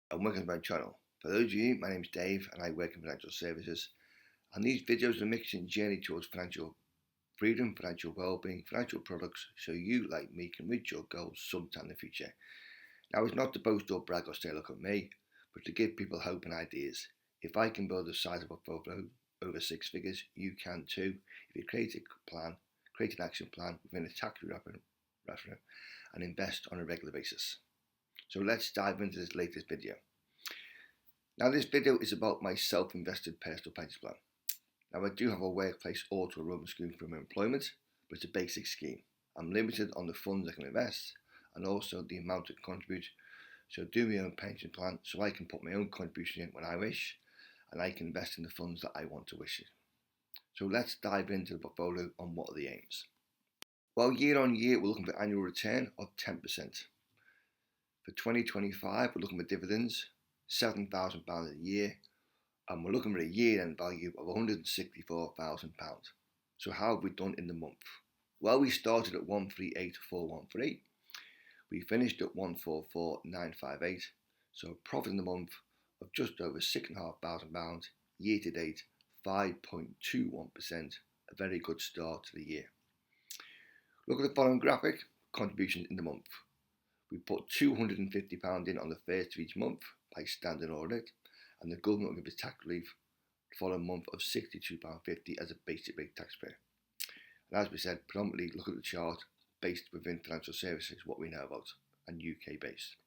And welcome to my channel. For those of you, my name is Dave and I work in financial services, and these videos are a mixing journey towards financial freedom, financial well-being, financial products, so you, like me, can reach your goals sometime in the future. Now, it's not to boast or brag or say look at me, but to give people hope and ideas. If I can build a sizable portfolio over six figures, you can too. If you create a plan, create an action plan within a tax revenue and invest on a regular basis. So let's dive into this latest video. Now, this video is about my self-invested personal pension plan. Now, I do have a workplace auto enrollment scheme for my employment, but it's a basic scheme. I'm limited on the funds I can invest and also the amount I can contribute. So I do my own pension plan so I can put my own contribution in when I wish, and I can invest in the funds that I want to wish. So let's dive into the portfolio on what are the aims. Well, year on year, we're looking for annual return of 10%. For 2025, we're looking for dividends, £7,000 a year, and we're looking for a year-end value of £164,000. So how have we done in the month? Well, we started at 138,413. We finished at 144,958. So a profit in the month of just over £6,500. Year to date, 5.21%. A very good start to the year. Look at the following graphic: contributions in the month. We put £250 in on the first of each month by standard audit, and the government will give us tax relief the following month of £62.50 as a basic rate taxpayer. And as we said, predominantly look at the chart based within financial services, what we know about, and UK based.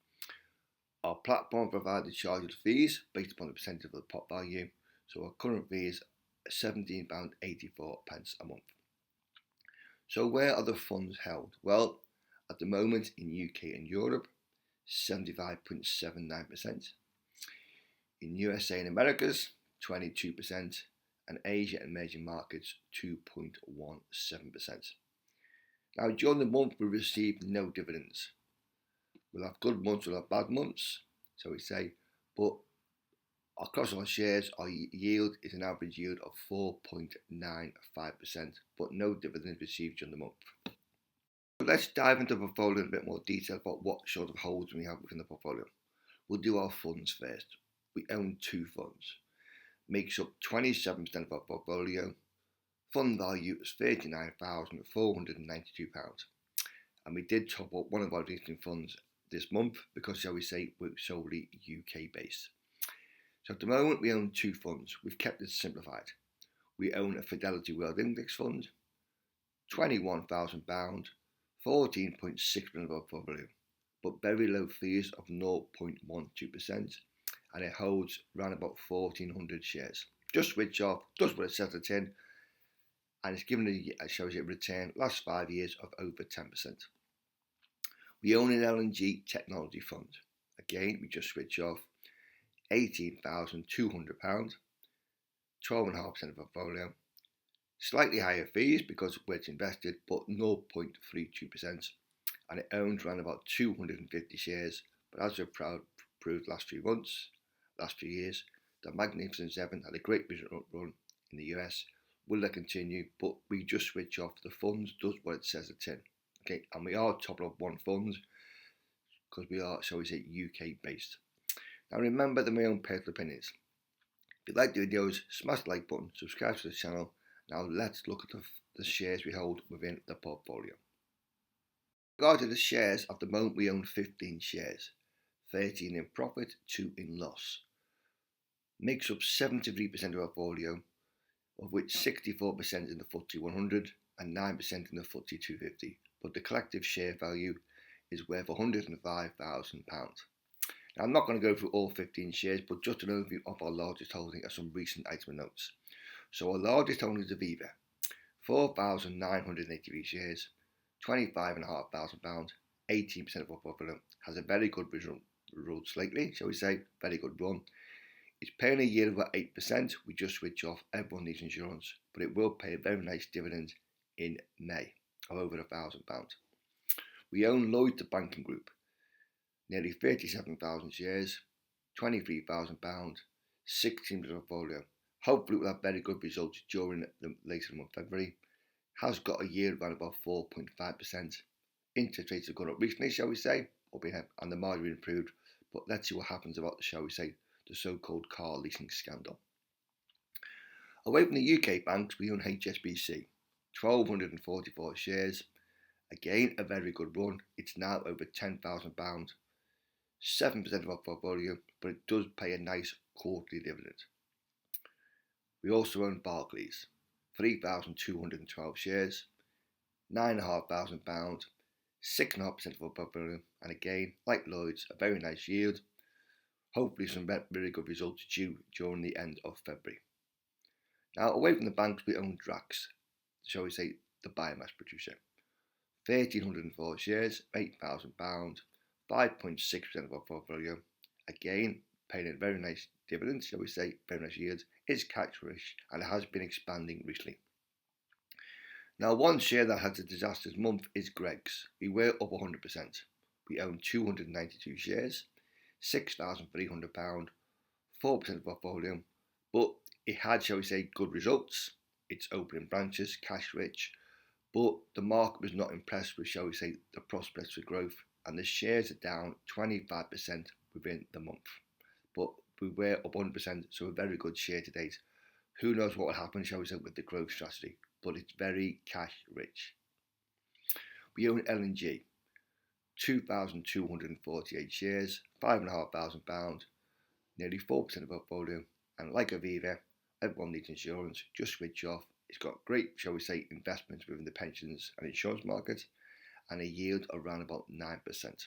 Our platform provides the chargeable fees based upon the percentage of the pot value, so our current fee is £17.84 a month. So where are the funds held? Well, at the moment in UK and Europe, 75.79%. In USA and Americas, 22%. And Asia and emerging markets, 2.17%. Now, during the month, we received no dividends. We'll have good months, we'll have bad months, so we say, but across our shares, our yield is an average yield of 4.95%, but no dividends received during the month. So let's dive into the portfolio in a bit more detail about what sort of holds we have within the portfolio. We'll do our funds first. We own two funds. Makes up 27% of our portfolio. Fund value is £39,492. And we did top up one of our existing funds this month because, shall we say, we're solely UK based. So at the moment we own two funds. We've kept it simplified. We own a Fidelity World Index Fund, £21,000, 14.6% of our portfolio, but very low fees of 0.12%, and it holds around about 1,400 shares. Just switch off, does what it says it's in, and it's given a, shows a return last 5 years of over 10%. We own an LNG technology fund. Again, we just switch off, £18,200, 12.5% of our portfolio. Slightly higher fees because where it's invested, but 0.32%, and it owns around about 250 shares. But as we've proved last few years, the Magnificent Seven had a great run in the US. Will they continue? But we just switch off. The funds does what it says it's in. Okay, and we are top of one funds because we are, shall we say, UK based. Now remember my own personal opinions. If you like the videos, smash the like button, subscribe to the channel. Now let's look at the shares we hold within the portfolio. With regard to the shares, at the moment we own 15 shares, 13 in profit, 2 in loss. Makes up 73% of our portfolio, of which 64% in the FTSE 100 and 9% in the FTSE 250. But the collective share value is worth £105,000. Now, I'm not going to go through all 15 shares, but just an overview of our largest holding and some recent item notes. So our largest holding is Aviva, 4,983 shares, £25,500, 18% of our portfolio. Has a very good results lately, shall we say, very good run. It's paying a yield of about 8%. We just switch off. Everyone needs insurance, but it will pay a very nice dividend in May of over £1,000. We own Lloyds the Banking Group, nearly 37,000 shares, £23,000, 16% of the portfolio. Hopefully we'll have very good results during the later month February. Has got a yield around about 4.5%. Interest rates have gone up recently, shall we say, and the margin improved, But let's see what happens about, shall we say, the so-called car leasing scandal. Away from the UK banks, we own HSBC, 1,244 shares. Again, a very good run. It's now over £10,000, 7% of our portfolio, but it does pay a nice quarterly dividend. We also own Barclays, 3,212 shares, £9,500, 6.5% of our portfolio, and again, like Lloyd's, a very nice yield. Hopefully some very good results due during the end of February. Now, away from the banks, we own Drax, shall we say, the biomass producer. 1,304 shares, £8,000, 5.6% of our portfolio. Again, paying a very nice dividend, shall we say, very nice yield. It's cash rich and it has been expanding recently. Now, one share that had a disastrous month is Greggs. We were up 100%. We own 292 shares, £6,300, 4% of our portfolio, but it had, shall we say, good results. It's opening branches, cash rich, but the market was not impressed with, shall we say, the prospects for growth, and the shares are down 25% within the month. But we were up 100%, so a very good share to date. Who knows what will happen, shall we say, with the growth strategy, but it's very cash rich. We own L&G, 2,248 shares, £5,500, nearly 4% of our portfolio, and like Aviva, everyone needs insurance, just switch off. It's got great, shall we say, investments within the pensions and insurance market, and a yield around about 9%.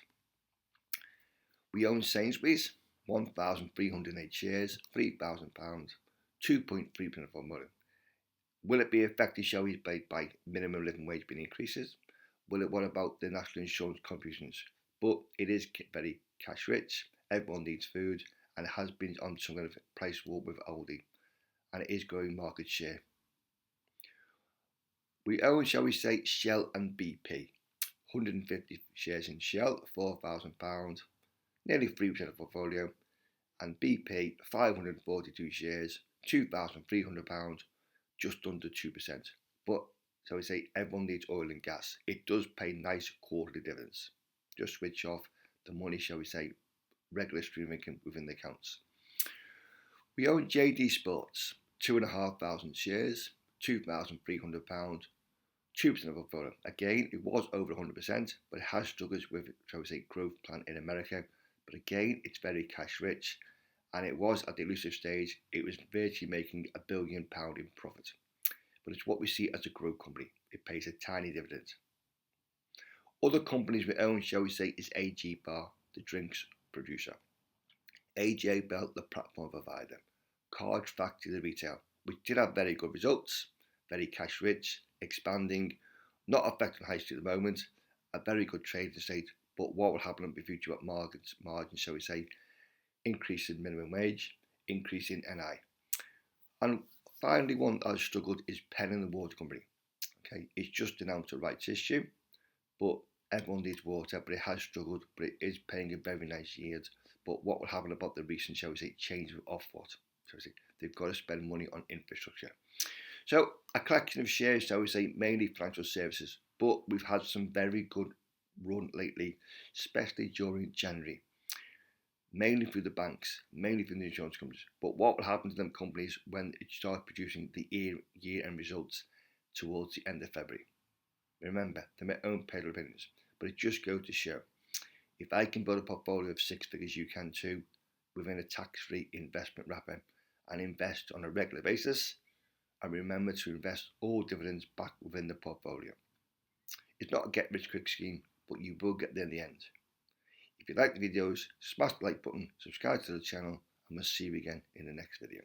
We own Sainsbury's, 1,308 shares, £3,000, 2.3% of our money. Will it be affected, shall we say, by minimum living wage being increases? What about the national insurance contributions? But it is very cash rich, everyone needs food, and it has been on some kind of price war with Aldi, and it is growing market share. We own, shall we say, Shell and BP, 150 shares in Shell, £4,000, nearly 3% of portfolio, and BP, 542 shares, £2,300, just under 2%. But, shall we say, everyone needs oil and gas. It does pay nice quarterly dividends. Just switch off the money, shall we say, regular stream income within the accounts. We own JD Sports, 2,500 shares, £2,300, 2% of our portfolio. Again, it was over 100%, but it has struggled with, shall we say, growth plan in America. But again, it's very cash rich, and it was at the elusive stage, it was virtually making £1 billion in profit. But it's what we see as a growth company. It pays a tiny dividend. Other companies we own, shall we say, is AG Bar, the drinks producer. AJ Bell, the platform provider. Card Factory, the retail, which did have very good results, very cash rich, expanding, not affecting high street at the moment, a very good trading state, but what will happen in the future about margins, shall we say, increase in minimum wage, increase in NI. And finally, one that has struggled is Penn and the Water Company. Okay, it's just announced a rights issue, but everyone needs water, but it has struggled, but it is paying a very nice yield. But what will happen about the recent, shall we say, change of Ofwat? Shall we say, they've got to spend money on infrastructure. So a collection of shares, shall we say, mainly financial services, but we've had some very good run lately, especially during January, mainly through the banks, mainly through the insurance companies. But what will happen to them companies when it starts producing the year-end results towards the end of February? Remember, they're my own personal opinions, but it just goes to show, if I can build a portfolio of six figures, you can too, within a tax-free investment wrapper, and invest on a regular basis, and remember to invest all dividends back within the portfolio. It's not a get-rich-quick scheme, but you will get there in the end. If you like the videos, smash the like button, subscribe to the channel, and we'll see you again in the next video.